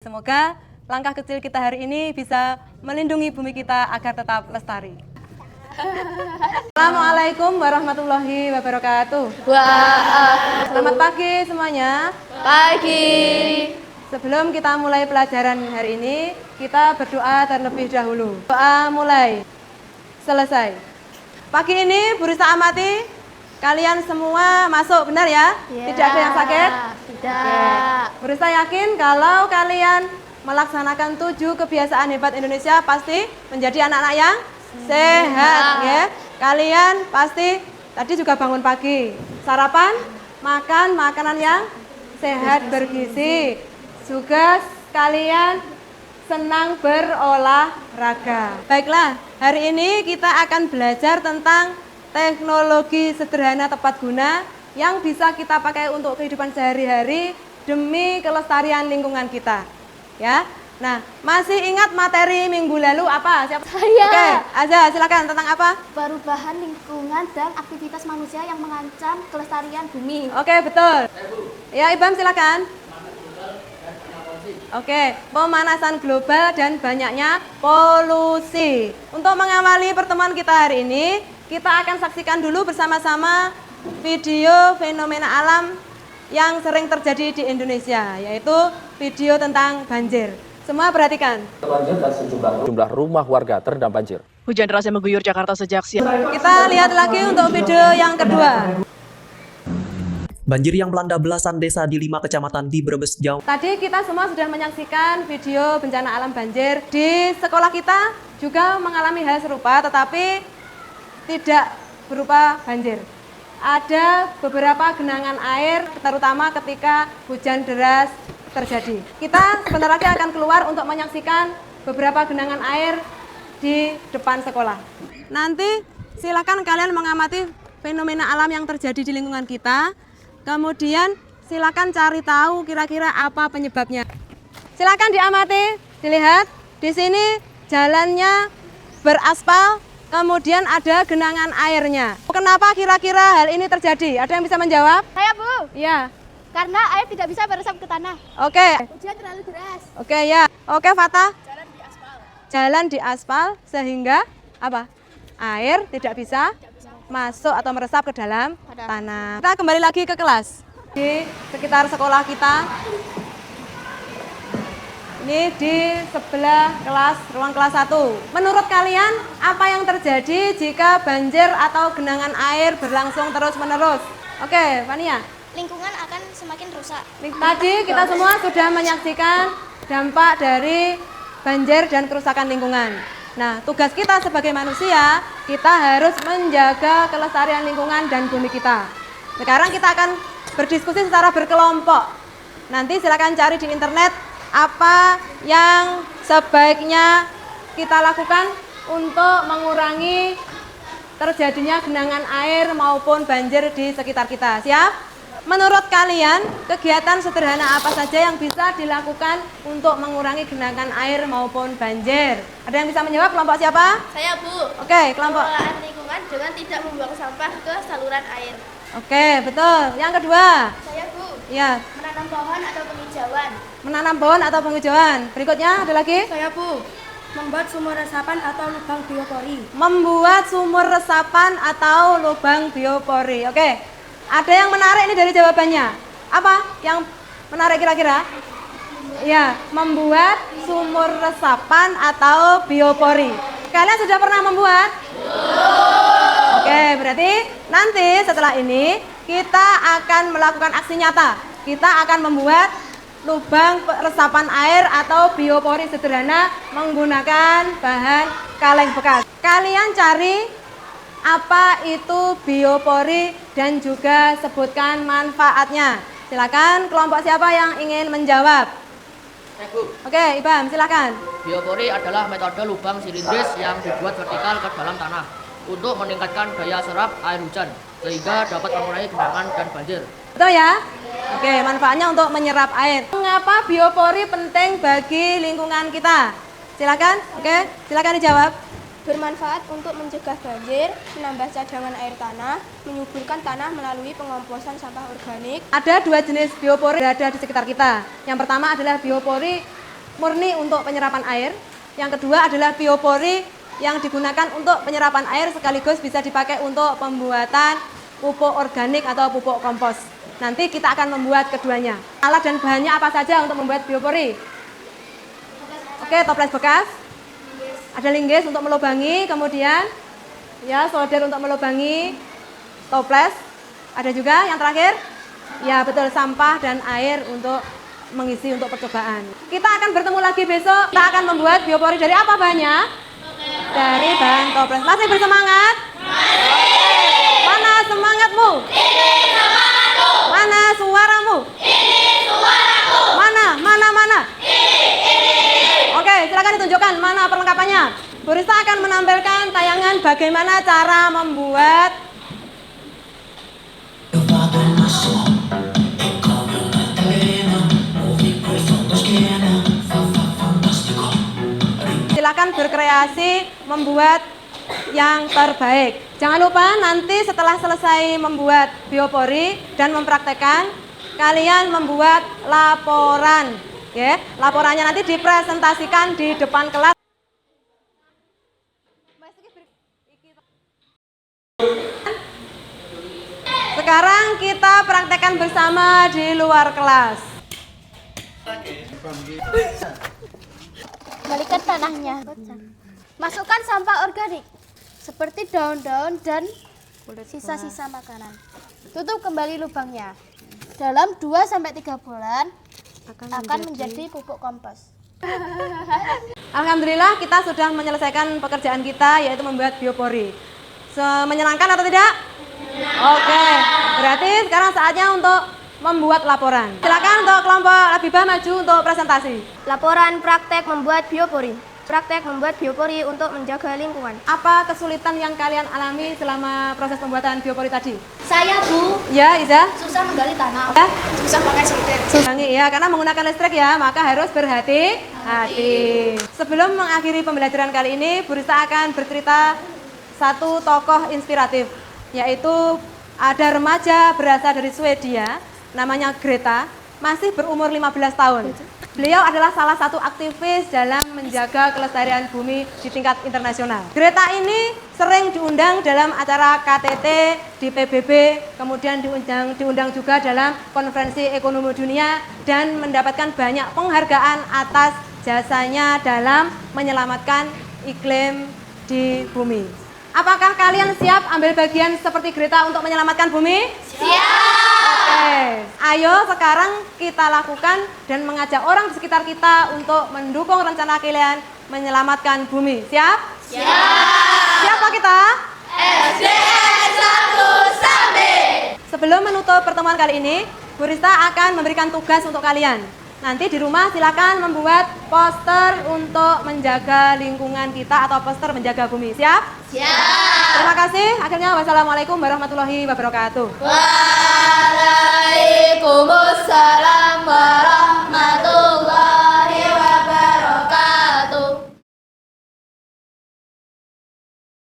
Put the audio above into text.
Semoga langkah kecil kita hari ini bisa melindungi bumi kita agar tetap lestari. Assalamualaikum warahmatullahi wabarakatuh. Selamat pagi semuanya. Pagi. Sebelum kita mulai pelajaran hari ini, kita berdoa terlebih dahulu. Doa mulai. Selesai. Pagi ini Bu Risa amati, kalian semua masuk, benar ya? Tidak ada yang sakit? Tidak. Bu Risa yakin kalau kalian melaksanakan 7 kebiasaan hebat Indonesia pasti menjadi anak-anak yang sehat ya. Kalian pasti tadi juga bangun pagi, sarapan, makan makanan yang sehat bergizi. Juga kalian senang berolahraga. Baiklah, hari ini kita akan belajar tentang teknologi sederhana tepat guna yang bisa kita pakai untuk kehidupan sehari-hari demi kelestarian lingkungan kita. Ya. Nah, masih ingat materi minggu lalu apa? Siapa? Saya. Oke, Aza, silakan. Tentang apa? Perubahan lingkungan dan aktivitas manusia yang mengancam kelestarian bumi. Oke, betul. Ya, Ibam silakan. Oke, pemanasan global dan banyaknya polusi. Untuk mengawali pertemuan kita hari ini, kita akan saksikan dulu bersama-sama video fenomena alam yang sering terjadi di Indonesia, yaitu video tentang banjir. Semua perhatikan. Banjir dan sejumlah rumah warga terendam banjir. Hujan deras yang mengguyur Jakarta sejak siang. Kita lihat lagi untuk video yang kedua. Banjir yang melanda belasan desa di 5 kecamatan di Brebes, Jawa. Tadi kita semua sudah menyaksikan video bencana alam banjir. Di sekolah kita juga mengalami hal serupa, tetapi tidak berupa banjir. Ada beberapa genangan air, terutama ketika hujan deras terjadi. Kita sebentar lagi akan keluar untuk menyaksikan beberapa genangan air di depan sekolah. Nanti silakan kalian mengamati fenomena alam yang terjadi di lingkungan kita. Kemudian silakan cari tahu kira-kira apa penyebabnya. Silakan diamati, dilihat. Di sini jalannya beraspal, kemudian ada genangan airnya. Kenapa kira-kira hal ini terjadi? Ada yang bisa menjawab? Saya, Bu. Iya. Karena air tidak bisa meresap ke tanah. Oke. Hujan terlalu deras. Oke ya. Oke Fatah. Jalan di aspal. Jalan di aspal sehingga apa? Air tidak bisa masuk atau meresap ke dalam tanah. Kita kembali lagi ke kelas. Di sekitar sekolah kita. Ini di sebelah kelas, ruang kelas 1. Menurut kalian, apa yang terjadi jika banjir atau genangan air berlangsung terus-menerus? Oke, Fania. Lingkungan akan semakin rusak. Tadi kita semua sudah menyaksikan dampak dari banjir dan kerusakan lingkungan. Nah, tugas kita sebagai manusia, kita harus menjaga kelestarian lingkungan dan bumi kita. Sekarang kita akan berdiskusi secara berkelompok. Nanti silakan cari di internet apa yang sebaiknya kita lakukan untuk mengurangi terjadinya genangan air maupun banjir di sekitar kita. Siap? Menurut kalian, kegiatan sederhana apa saja yang bisa dilakukan untuk mengurangi genangan air maupun banjir? Ada yang bisa menjawab? Kelompok siapa? Saya, Bu. Oke, kelompok. Pengelolaan lingkungan dengan tidak membuang sampah ke saluran air. Oke, betul. Yang kedua? Saya, Bu. Ya, Menanam pohon atau penghijauan. menanam pohon atau penghijauan. Berikutnya ada lagi? Saya, Bu. Membuat sumur resapan atau lubang biopori. Membuat sumur resapan atau lubang biopori. Oke. Ada yang menarik ini dari jawabannya. Apa yang menarik kira-kira? Ya, membuat sumur resapan atau biopori. Kalian sudah pernah membuat? Oke, berarti nanti setelah ini kita akan melakukan aksi nyata. Kita akan membuat lubang resapan air atau biopori sederhana menggunakan bahan kaleng bekas. Kalian cari apa itu biopori dan juga sebutkan manfaatnya. Silakan kelompok siapa yang ingin menjawab? Oke, Ibam, silakan. Biopori adalah metode lubang silindris yang dibuat vertikal ke dalam tanah untuk meningkatkan daya serap air hujan sehingga dapat mengurangi genangan dan banjir. Betul ya? Oke, manfaatnya untuk menyerap air. Mengapa biopori penting bagi lingkungan kita? Silakan. Oke, silakan dijawab. Bermanfaat untuk mencegah banjir, menambah cadangan air tanah, menyuburkan tanah melalui pengomposan sampah organik. Ada 2 jenis biopori yang ada di sekitar kita. Yang pertama adalah biopori murni untuk penyerapan air. Yang kedua adalah biopori yang digunakan untuk penyerapan air sekaligus bisa dipakai untuk pembuatan pupuk organik atau pupuk kompos. Nanti kita akan membuat keduanya. Alat dan bahannya apa saja untuk membuat biopori? Oke, toples bekas. Ada linggis untuk melubangi, kemudian ya solder untuk melubangi toples. Ada juga yang terakhir, ya betul, sampah dan air untuk mengisi untuk percobaan. Kita akan bertemu lagi besok. Kita akan membuat biopori dari apa bahannya? Dari bahan toples. Masih bersemangat? Mana semangatmu? Mana suaramu? Mana? Oke, silakan ditunjukkan mana perlengkapannya. Bu Rista akan menampilkan tayangan bagaimana cara membuat silakan berkreasi membuat yang terbaik. Jangan lupa nanti setelah selesai membuat biopori dan mempraktekkan, kalian membuat laporan. Ya, laporannya nanti dipresentasikan di depan kelas. Sekarang kita praktekkan bersama di luar kelas. Balikan tanahnya. Masukkan sampah organik seperti daun-daun dan sisa-sisa makanan. Tutup kembali lubangnya. Dalam 2-3 bulan akan menjadi pupuk kompos. Alhamdulillah kita sudah menyelesaikan pekerjaan kita, yaitu membuat biopori. Menyenangkan atau tidak? Oke, berarti sekarang saatnya untuk membuat laporan. Silakan untuk kelompok Labibah maju untuk presentasi. Laporan praktek membuat biopori. Praktek membuat biopori untuk menjaga lingkungan. Apa kesulitan yang kalian alami selama proses pembuatan biopori tadi? Saya, Bu, Ya, Iza? susah menggali tanah. Ya? Susah pakai solder. Ya, karena menggunakan listrik ya, maka harus berhati-hati. Sebelum mengakhiri pembelajaran kali ini, Bu Rista akan bercerita satu tokoh inspiratif, yaitu ada remaja berasal dari Swedia, namanya Greta, masih berumur 15 tahun. Beliau adalah salah satu aktivis dalam menjaga kelestarian bumi di tingkat internasional. Greta ini sering diundang dalam acara KTT di PBB, kemudian diundang juga dalam konferensi ekonomi dunia dan mendapatkan banyak penghargaan atas jasanya dalam menyelamatkan iklim di bumi. Apakah kalian siap ambil bagian seperti Greta untuk menyelamatkan bumi? Siap! Oke, ayo sekarang kita lakukan dan mengajak orang di sekitar kita untuk mendukung rencana kalian menyelamatkan bumi. Siap? Siap! Siapa kita? SDN 1 Sambi! Sebelum menutup pertemuan kali ini, Bu Rista akan memberikan tugas untuk kalian. Nanti di rumah silakan membuat poster untuk menjaga lingkungan kita atau poster menjaga bumi. Siap? Siap! Terima kasih. Akhirnya wassalamualaikum warahmatullahi wabarakatuh.